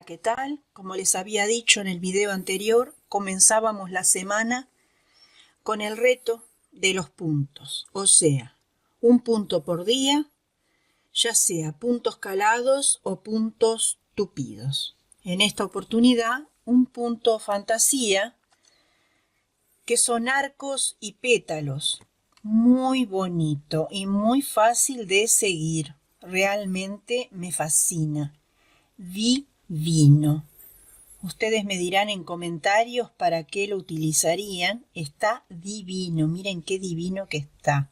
¿qué tal? Como les había dicho en el video anterior, comenzábamos la semana con el reto de los puntos, o sea, un punto por día, ya sea puntos calados o puntos tupidos. En esta oportunidad, un punto fantasía, que son arcos y pétalos. Muy bonito y muy fácil de seguir. Realmente me fascina. Divino. Ustedes me dirán en comentarios para qué lo utilizarían. Está divino. Miren qué divino que está.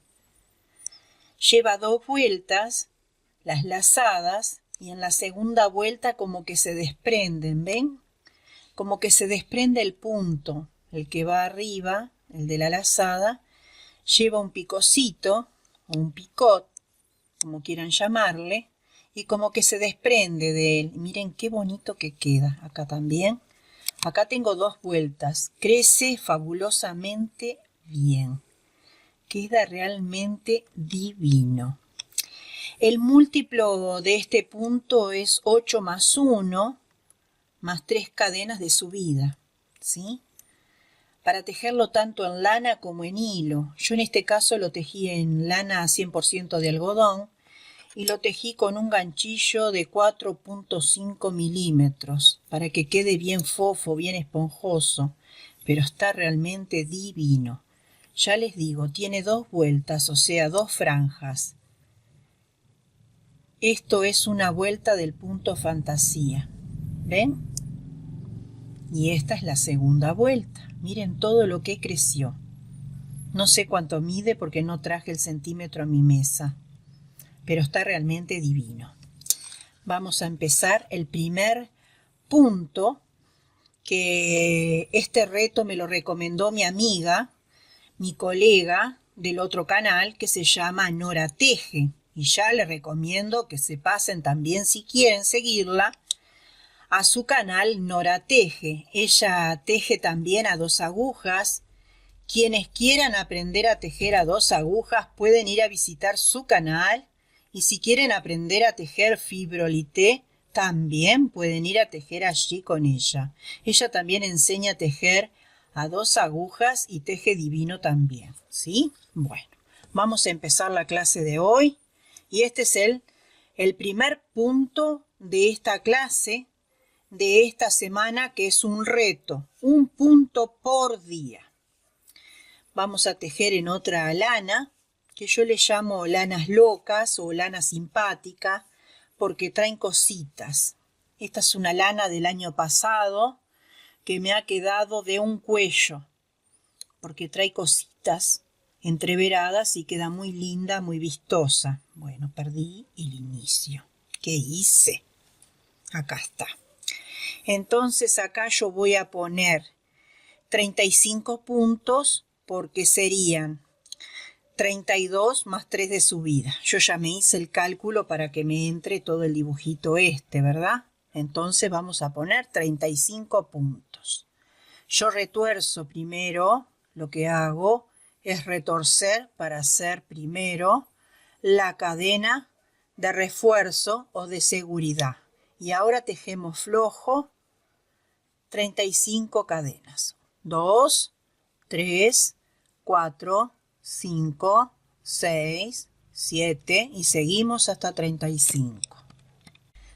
Lleva 2 vueltas, las lazadas, y en la segunda vuelta como que se desprenden, ¿ven? Como que se desprende el punto, el que va arriba, el de la lazada, lleva un picocito, o un picot, como quieran llamarle, y como que se desprende de él. Miren qué bonito que queda. Acá también. Acá tengo 2 vueltas. Crece fabulosamente bien. Queda realmente divino. El múltiplo de este punto es 8 más 1, más 3 cadenas de subida, ¿sí? Para tejerlo tanto en lana como en hilo. Yo en este caso lo tejí en lana 100% de algodón y lo tejí con un ganchillo de 4.5 milímetros para que quede bien fofo, bien esponjoso, pero está realmente divino. Ya les digo, tiene 2 vueltas, o sea, 2 franjas. Esto es una vuelta del punto fantasía. ¿Ven? Y esta es la segunda vuelta. Miren todo lo que creció. No sé cuánto mide porque no traje el centímetro a mi mesa, pero está realmente divino. Vamos a empezar el primer punto, que este reto me lo recomendó mi amiga, mi colega del otro canal, que se llama Nora Teje. Y ya les recomiendo que se pasen también, si quieren seguirla, a su canal Nora Teje. Ella teje también a 2 agujas. Quienes quieran aprender a tejer a 2 agujas pueden ir a visitar su canal. Y si quieren aprender a tejer fibrolité, también pueden ir a tejer allí con ella. Ella también enseña a tejer a 2 agujas y teje divino también, ¿sí? Bueno, vamos a empezar la clase de hoy. Y este es el primer punto de esta clase, de esta semana, que es un reto, un punto por día. Vamos a tejer en otra lana, que yo le llamo lanas locas o lana simpática, porque traen cositas. Esta es una lana del año pasado que me ha quedado de un cuello, porque trae cositas entreveradas y queda muy linda, muy vistosa. Bueno, perdí el inicio. ¿Qué hice? Acá está. Entonces acá yo voy a poner 35 puntos porque serían 32 más 3 de subida. Yo ya me hice el cálculo para que me entre todo el dibujito este, ¿verdad? Entonces vamos a poner 35 puntos. Yo retuerzo primero, lo que hago es retorcer para hacer primero la cadena de refuerzo o de seguridad. Y ahora tejemos flojo 35 cadenas. 2, 3, 4, 5, 6, 7 y seguimos hasta 35.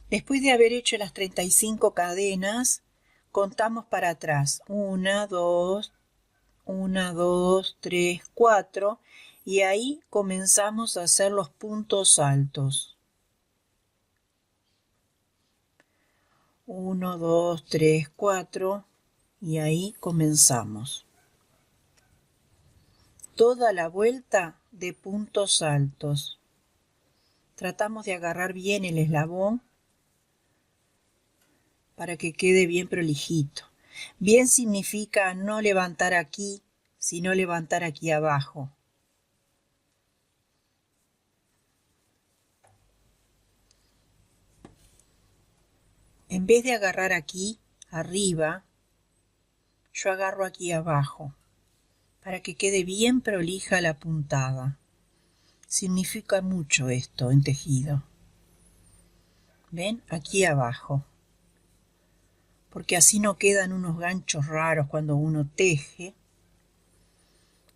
Después de haber hecho las 35 cadenas, contamos para atrás. 1, 2, 3, 4 y ahí comenzamos a hacer los puntos altos. 1, 2, 3, 4 y ahí comenzamos. Toda la vuelta de puntos altos. Tratamos de agarrar bien el eslabón para que quede bien prolijito. Bien significa no levantar aquí, sino levantar aquí abajo. En vez de agarrar aquí arriba, yo agarro aquí abajo, para que quede bien prolija la puntada. Significa mucho esto en tejido. ¿Ven? Aquí abajo. porque así no quedan unos ganchos raros cuando uno teje.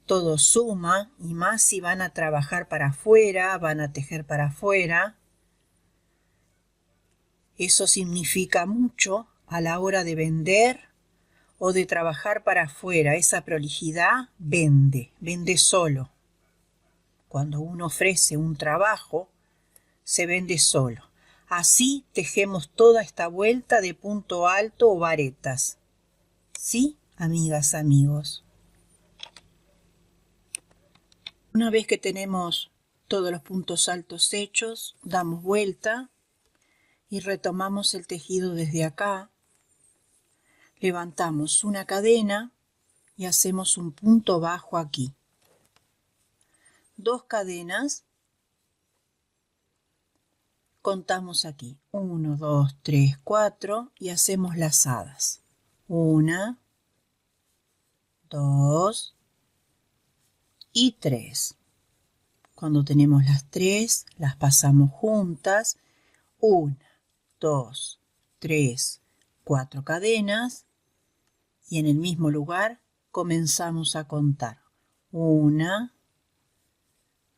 Todo suma, y más si van a trabajar para afuera, van a tejer para afuera. Eso significa mucho a la hora de vender o de trabajar para afuera. Esa prolijidad vende solo. Cuando uno ofrece un trabajo, se vende solo. Así tejemos toda esta vuelta de punto alto o varetas. ¿Sí, amigas, amigos? Una vez que tenemos todos los puntos altos hechos, damos vuelta y retomamos el tejido desde acá. Levantamos una cadena y hacemos un punto bajo aquí. 2 cadenas. Contamos aquí 1, 2, 3, 4 y hacemos lazadas. 1, 2 y 3. Cuando tenemos las 3, las pasamos juntas. 1, 2, 3, 4 cadenas y en el mismo lugar comenzamos a contar. 1,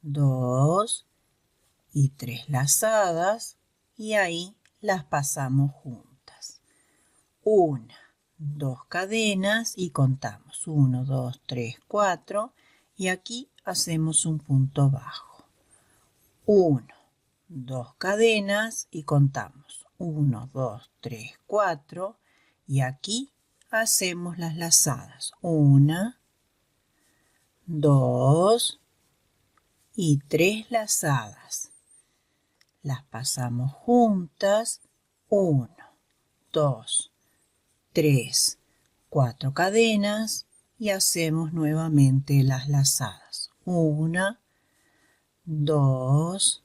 2 y 3 lazadas y ahí las pasamos juntas. 1, 2 cadenas y contamos 1, 2, 3, 4 y aquí hacemos un punto bajo. 1, 2 cadenas y contamos 1, 2, 3, 4 y aquí hacemos las lazadas. 1, 2 y 3 lazadas. Las pasamos juntas. 1, 2, 3, 4 cadenas y hacemos nuevamente las lazadas. 1, 2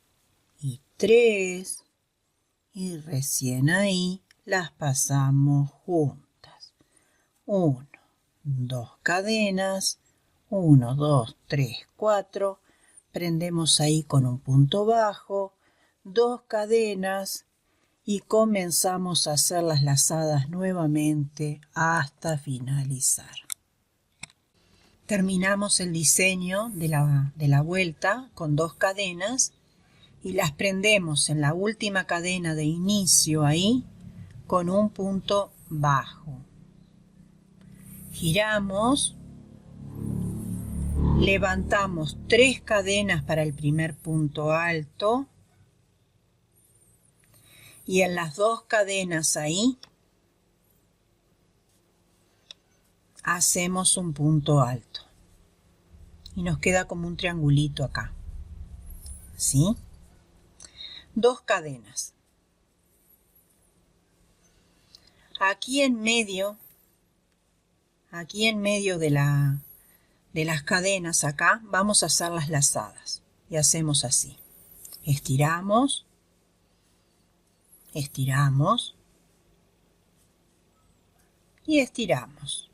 y 3 y recién ahí las pasamos juntas. 1, 2 cadenas, 1, 2, 3, 4, prendemos ahí con un punto bajo, 2 cadenas y comenzamos a hacer las lazadas nuevamente hasta finalizar. Terminamos el diseño de la vuelta con 2 cadenas y las prendemos en la última cadena de inicio ahí con un punto bajo. Giramos, levantamos 3 cadenas para el primer punto alto y en las 2 cadenas ahí hacemos un punto alto y nos queda como un triangulito acá, ¿sí? 2 cadenas. Aquí en medio de las cadenas acá vamos a hacer las lazadas y hacemos así. Estiramos, estiramos y estiramos.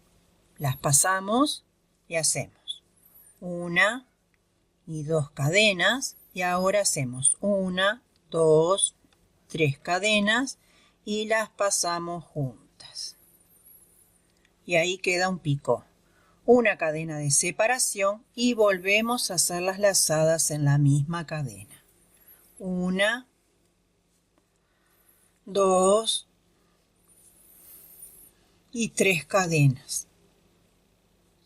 Las pasamos y hacemos 1 y 2 cadenas y ahora hacemos 1, 2, 3 cadenas y las pasamos juntas. Y ahí queda un picó. Una cadena de separación y volvemos a hacer las lazadas en la misma cadena. 1, 2 y 3 cadenas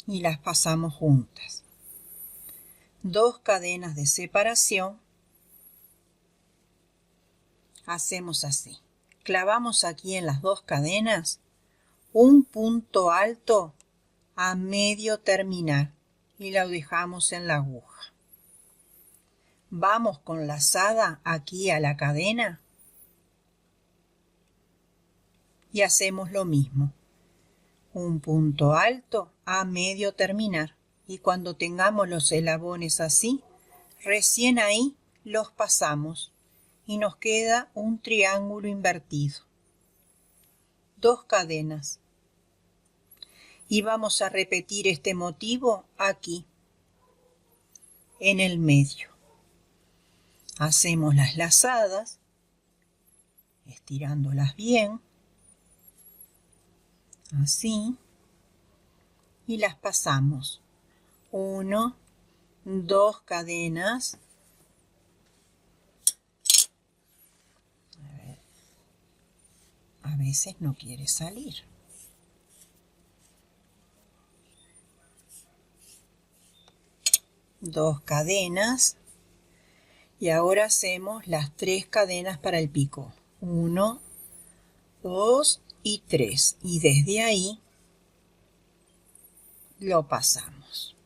y las pasamos juntas. 2 cadenas de separación. Hacemos así. Clavamos aquí en las 2 cadenas un punto alto a medio terminar y lo dejamos en la aguja. Vamos con lazada aquí a la cadena y hacemos lo mismo. Un punto alto a medio terminar y cuando tengamos los eslabones así, recién ahí los pasamos y nos queda un triángulo invertido. 2 cadenas. Y vamos a repetir este motivo aquí, en el medio. Hacemos las lazadas, estirándolas bien. así, y las pasamos. 1, 2 cadenas. A veces no quiere salir. Dos cadenas. Y ahora hacemos las 3 cadenas para el pico. 1, 2 y 3. Y desde ahí lo pasamos.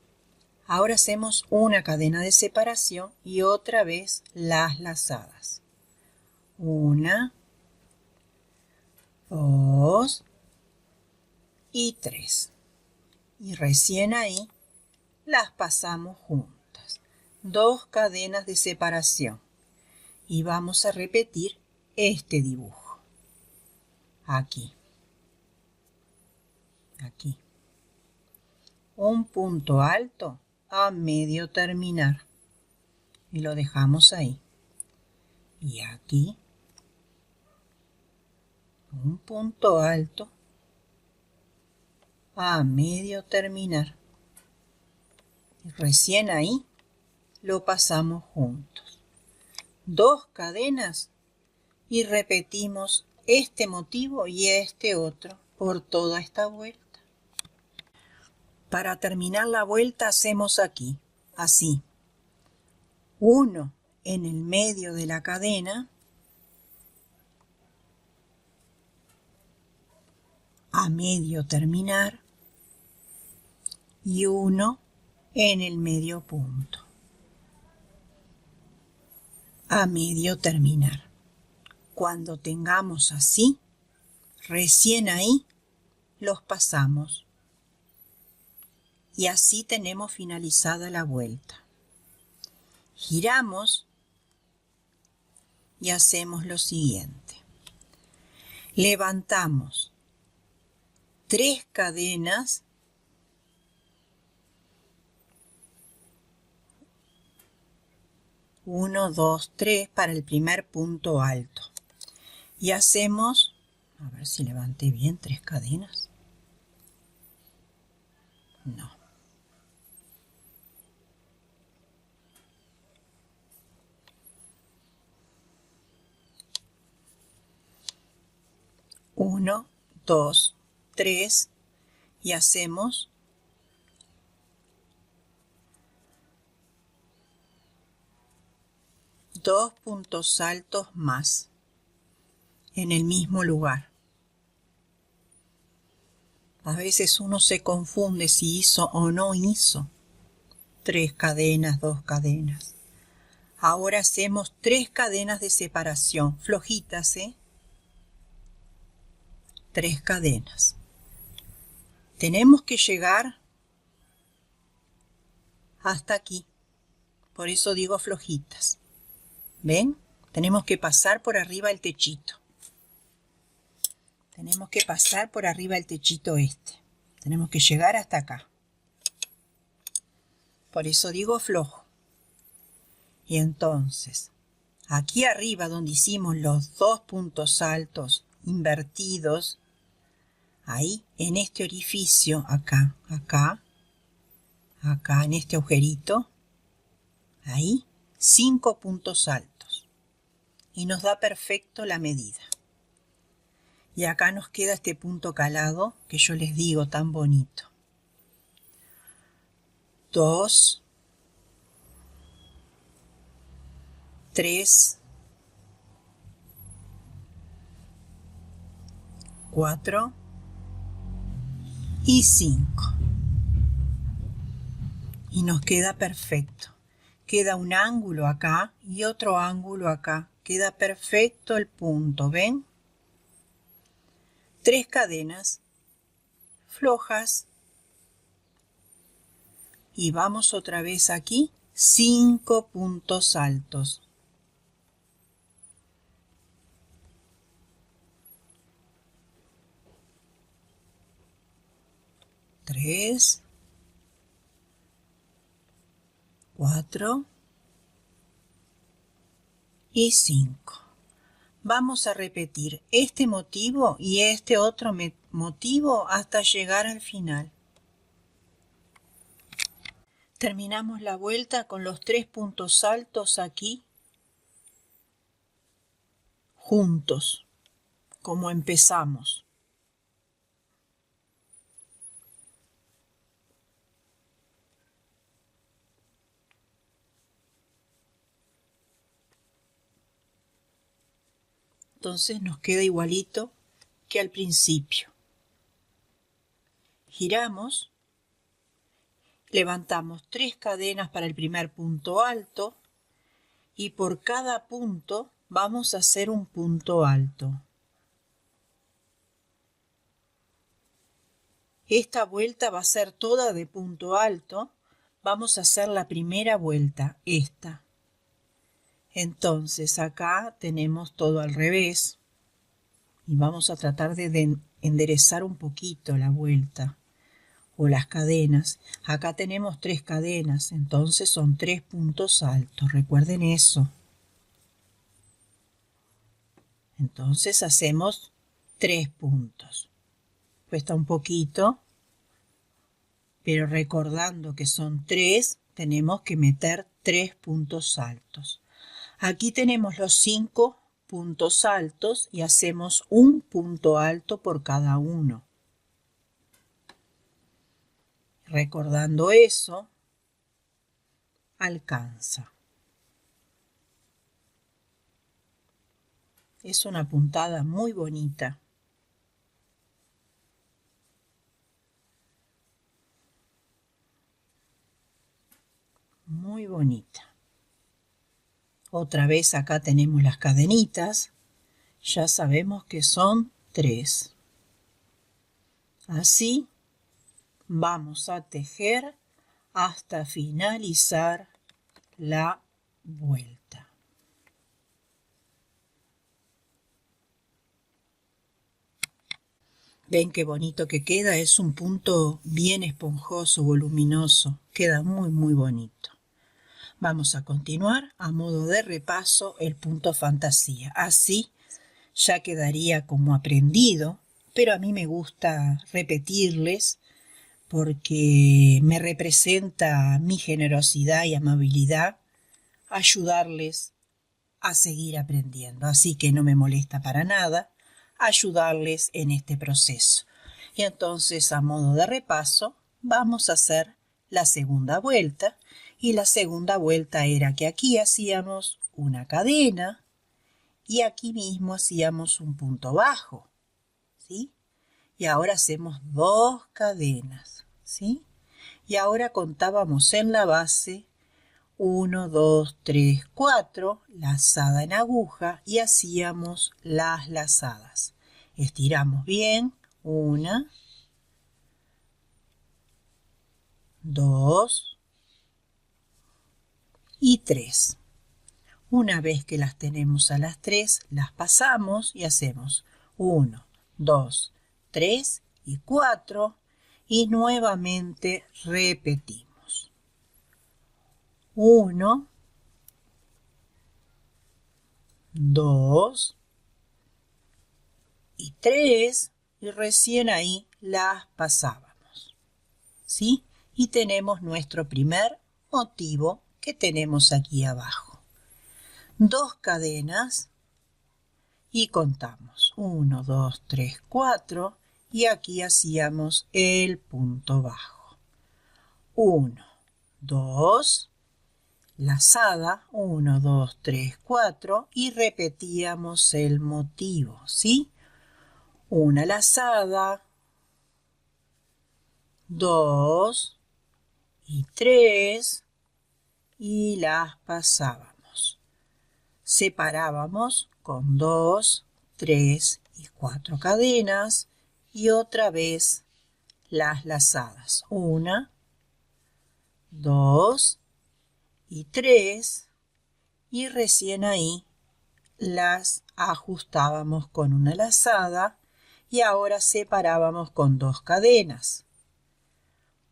Ahora hacemos una cadena de separación y otra vez las lazadas. 1, 2 y 3. Y recién ahí las pasamos juntas. 2 cadenas de separación. Y vamos a repetir este dibujo. Aquí. Aquí. Un punto alto a medio terminar. Y lo dejamos ahí. Y aquí. Un punto alto a medio terminar. Y recién ahí lo pasamos juntos. 2 cadenas y repetimos este motivo y este otro por toda esta vuelta. Para terminar la vuelta hacemos aquí, así. 1 en el medio de la cadena. A medio terminar. Y 1 en el medio punto. A medio terminar. Cuando tengamos así, recién ahí los pasamos. Y así tenemos finalizada la vuelta. Giramos y hacemos lo siguiente. Levantamos 3 cadenas. 1, 2, 3 para el primer punto alto. Y hacemos, a ver si levanté bien, 3 cadenas. No. 1, 2, 3 y hacemos 2 puntos altos más en el mismo lugar. A veces uno se confunde si hizo o no hizo 3 cadenas, 2 cadenas. Ahora hacemos 3 cadenas de separación, flojitas, 3 cadenas. Tenemos que llegar hasta aquí, por eso digo flojitas. ¿Ven? Tenemos que pasar por arriba el techito. Tenemos que pasar por arriba el techito este. Tenemos que llegar hasta acá. Por eso digo flojo. Y entonces, aquí arriba donde hicimos los 2 puntos altos invertidos, ahí en este orificio, acá, en este agujerito, ahí 5 puntos altos. Y nos da perfecto la medida. Y acá nos queda este punto calado que yo les digo tan bonito. 2, 3, 4 y 5. Y nos queda perfecto. Queda un ángulo acá y otro ángulo acá. Queda perfecto el punto, ¿ven? 3 cadenas flojas. Y vamos otra vez aquí, 5 puntos altos. Tres, 4 y 5. vamos a repetir este motivo y este otro motivo hasta llegar al final. Terminamos la vuelta con los 3 puntos altos aquí, juntos, como empezamos. Entonces nos queda igualito que al principio. Giramos, levantamos 3 cadenas para el primer punto alto y por cada punto vamos a hacer un punto alto. Esta vuelta va a ser toda de punto alto. Vamos a hacer la primera vuelta, esta. Entonces acá tenemos todo al revés y vamos a tratar de enderezar un poquito la vuelta o las cadenas. Acá tenemos 3 cadenas, entonces son 3 puntos altos, recuerden eso. Entonces hacemos 3 puntos. Cuesta un poquito, pero recordando que son 3, tenemos que meter 3 puntos altos. Aquí tenemos los 5 puntos altos y hacemos un punto alto por cada uno. Recordando eso, alcanza. Es una puntada muy bonita. Muy bonita. Otra vez acá tenemos las cadenitas. Ya sabemos que son 3. Así vamos a tejer hasta finalizar la vuelta. ¿Ven qué bonito que queda? Es un punto bien esponjoso, voluminoso. Queda muy, muy bonito. Vamos a continuar a modo de repaso el punto fantasía. Así ya quedaría como aprendido, pero a mí me gusta repetirles porque me representa mi generosidad y amabilidad ayudarles a seguir aprendiendo. Así que no me molesta para nada ayudarles en este proceso. Y entonces, a modo de repaso, vamos a hacer la segunda vuelta. Y la segunda vuelta era que aquí hacíamos una cadena y aquí mismo hacíamos un punto bajo, ¿sí? Y ahora hacemos 2 cadenas, ¿sí? Y ahora contábamos en la base 1, 2, 3, 4, lazada en aguja y hacíamos las lazadas. Estiramos bien, 1, 2 y 3. Una vez que las tenemos a las 3, las pasamos y hacemos 1, 2, 3 y 4 y nuevamente repetimos. 1, 2 y 3 y recién ahí las pasábamos, ¿sí? Y tenemos nuestro primer motivo que tenemos aquí abajo. 2 cadenas y contamos 1, 2, 3, 4 y aquí hacíamos el punto bajo. 1, 2, lazada, 1, 2, 3, 4 y repetíamos el motivo, ¿sí? Una lazada, 2 y 3 y las pasábamos. Separábamos con 2, 3 y 4 cadenas y otra vez las lazadas. 1, 2 y 3 y recién ahí las ajustábamos con una lazada y ahora separábamos con 2 cadenas.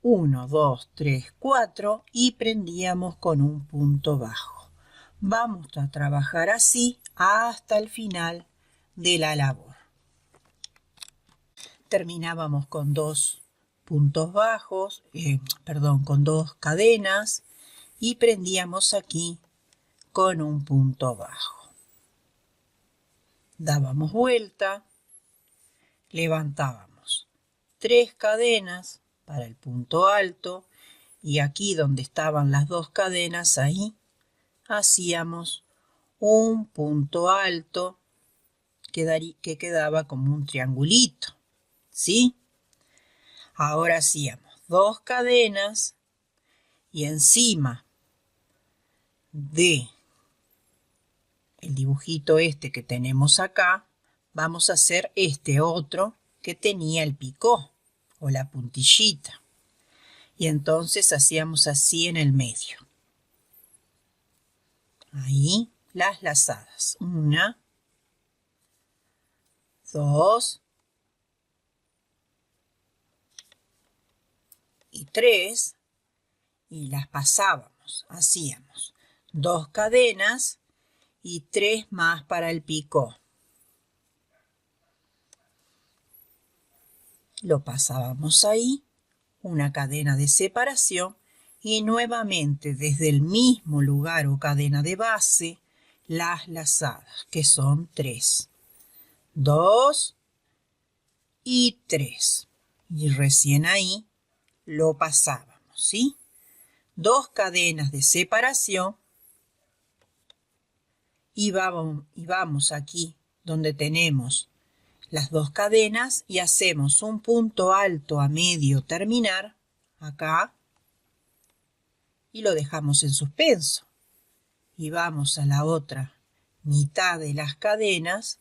1, 2, 3, 4 y prendíamos con un punto bajo. Vamos a trabajar así hasta el final de la labor. Terminábamos con 2 puntos bajos, con 2 cadenas y prendíamos aquí con un punto bajo. Dábamos vuelta, levantábamos 3 cadenas para el punto alto y aquí donde estaban las 2 cadenas, ahí hacíamos un punto alto que quedaba como un triangulito, ¿sí? Ahora hacíamos 2 cadenas y encima de el dibujito este que tenemos acá, vamos a hacer este otro que tenía el picó o la puntillita. Y entonces hacíamos así en el medio. Ahí las lazadas. 1, 2 y 3. Y las pasábamos. Hacíamos 2 cadenas y 3 más para el picó. Lo pasábamos ahí, una cadena de separación y nuevamente desde el mismo lugar o cadena de base las lazadas, que son 3. 2 y 3. Y recién ahí lo pasábamos, ¿sí? 2 cadenas de separación y vamos aquí donde tenemos las 2 cadenas y hacemos un punto alto a medio terminar acá y lo dejamos en suspenso. Y vamos a la otra mitad de las cadenas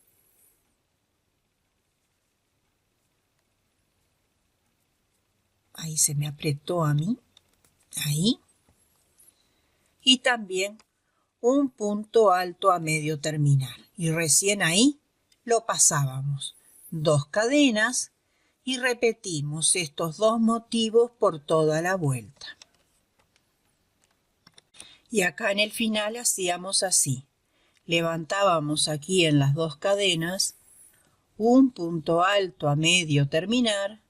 ahí se me apretó a mí, ahí, y también un punto alto a medio terminar y recién ahí lo pasábamos 2 cadenas y repetimos estos 2 motivos por toda la vuelta. Y acá en el final hacíamos así, levantábamos aquí en las 2 cadenas un punto alto a medio terminar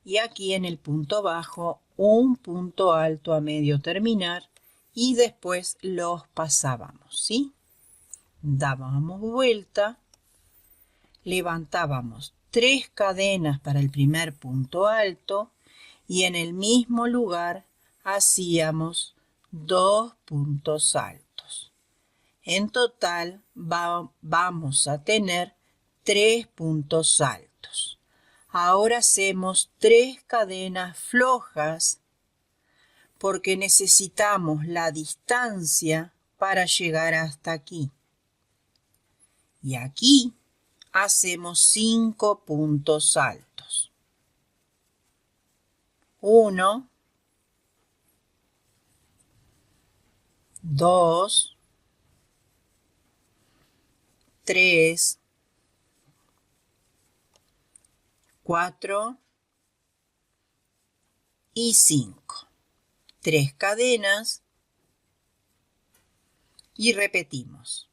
y aquí en el punto bajo un punto alto a medio terminar y después los pasábamos, ¿sí? Dábamos vuelta, levantábamos 3 cadenas para el primer punto alto y en el mismo lugar hacíamos 2 puntos altos. En total vamos a tener 3 puntos altos. Ahora hacemos 3 cadenas flojas porque necesitamos la distancia para llegar hasta aquí. Y aquí hacemos 5 puntos altos. 1, 2, 3, 4 y 5. 3 cadenas y repetimos.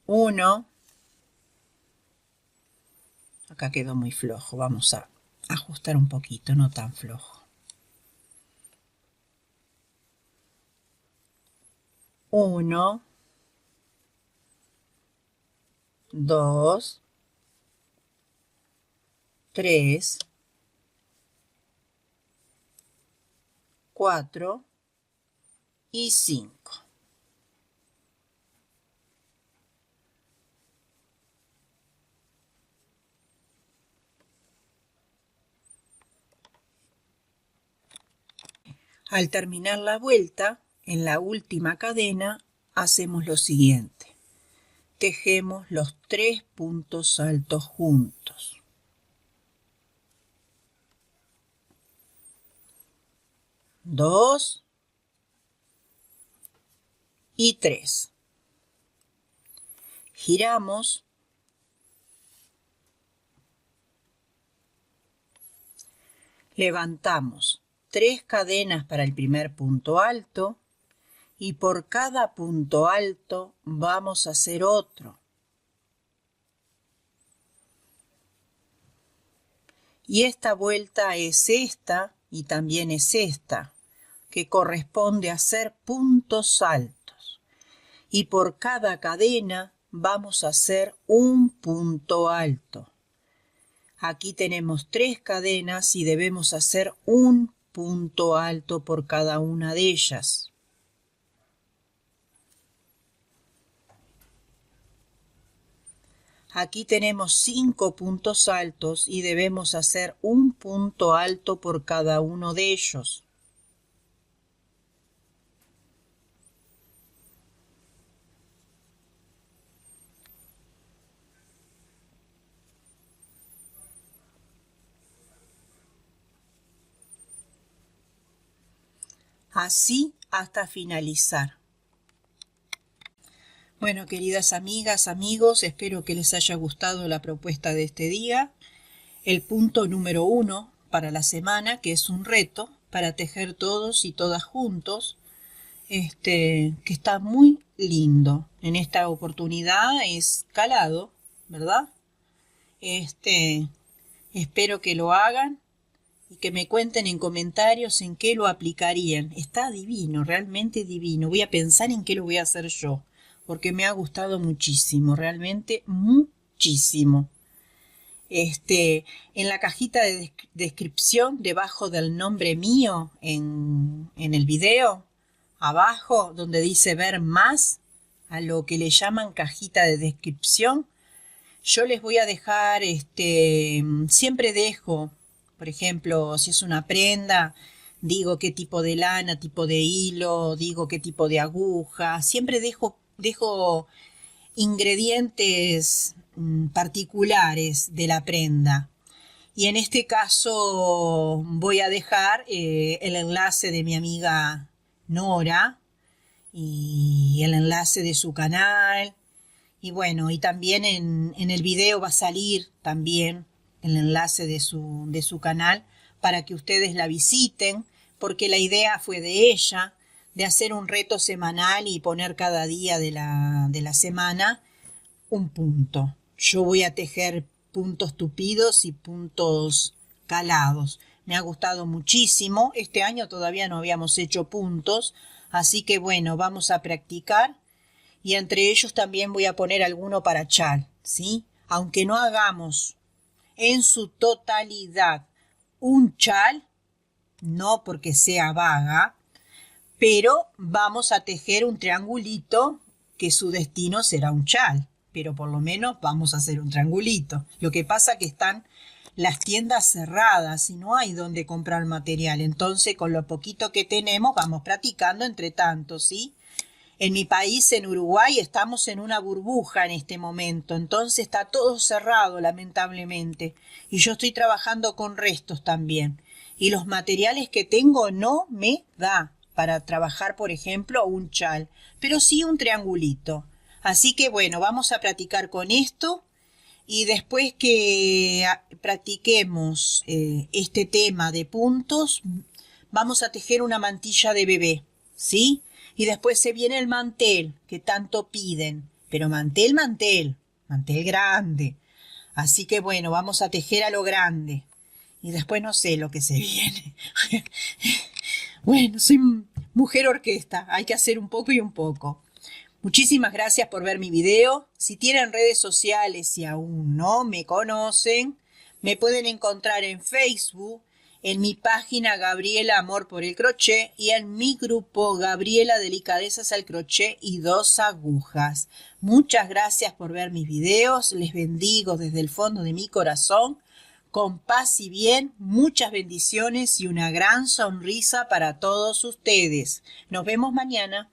1, acá quedó muy flojo, vamos a ajustar un poquito, no tan flojo. 1, 2, 3, 4 y 5. Al terminar la vuelta, en la última cadena hacemos lo siguiente. Tejemos los 3 puntos altos juntos. 2 y 3. Giramos. Levantamos 3 cadenas para el primer punto alto y por cada punto alto vamos a hacer otro. Y esta vuelta es esta y también es esta, que corresponde a hacer puntos altos. Y por cada cadena vamos a hacer un punto alto. Aquí tenemos 3 cadenas y debemos hacer un punto alto por cada una de ellas. Aquí tenemos 5 puntos altos y debemos hacer un punto alto por cada uno de ellos. Así hasta finalizar. Bueno, queridas amigas, amigos, espero que les haya gustado la propuesta de este día. El punto número 1 para la semana, que es un reto para tejer todos y todas juntos, que está muy lindo. En esta oportunidad es calado, ¿verdad? Espero que lo hagan y que me cuenten en comentarios en qué lo aplicarían. Está divino, realmente divino. Voy a pensar en qué lo voy a hacer yo, porque me ha gustado muchísimo, realmente muchísimo. En la cajita de descripción, debajo del nombre mío, en el video, abajo, donde dice ver más, a lo que le llaman cajita de descripción, yo les voy a dejar, siempre dejo, por ejemplo, si es una prenda, digo qué tipo de lana, tipo de hilo, digo qué tipo de aguja, siempre dejo ingredientes particulares de la prenda. Y en este caso voy a dejar el enlace de mi amiga Nora y el enlace de su canal. Y bueno, y también en el video va a salir también el enlace de su canal para que ustedes la visiten, porque la idea fue de ella, de hacer un reto semanal y poner cada día de la semana un punto. Yo voy a tejer puntos tupidos y puntos calados. Me ha gustado muchísimo. Este año todavía no habíamos hecho puntos, así que bueno, vamos a practicar. Y entre ellos también voy a poner alguno para chal, ¿sí? Aunque no hagamos en su totalidad un chal, no porque sea vaga, pero vamos a tejer un triangulito que su destino será un chal, pero por lo menos vamos a hacer un triangulito. Lo que pasa que están las tiendas cerradas y no hay donde comprar material, entonces con lo poquito que tenemos vamos practicando entre tanto, ¿sí? En mi país, en Uruguay, estamos en una burbuja en este momento, entonces está todo cerrado, lamentablemente, y yo estoy trabajando con restos también, y los materiales que tengo no me da para trabajar, por ejemplo, un chal, pero sí un triangulito. Así que bueno, vamos a practicar con esto y después que practiquemos este tema de puntos, vamos a tejer una mantilla de bebé, ¿sí? Y después se viene el mantel que tanto piden, pero mantel grande. Así que bueno, vamos a tejer a lo grande y después no sé lo que se viene. Bueno, soy mujer orquesta, hay que hacer un poco y un poco. Muchísimas gracias por ver mi video. Si tienen redes sociales y aún no me conocen, me pueden encontrar en Facebook, en mi página Gabriela Amor por el Crochet y en mi grupo Gabriela Delicadezas al Crochet y 2 agujas. Muchas gracias por ver mis videos. Les bendigo desde el fondo de mi corazón. Con paz y bien, muchas bendiciones y una gran sonrisa para todos ustedes. Nos vemos mañana.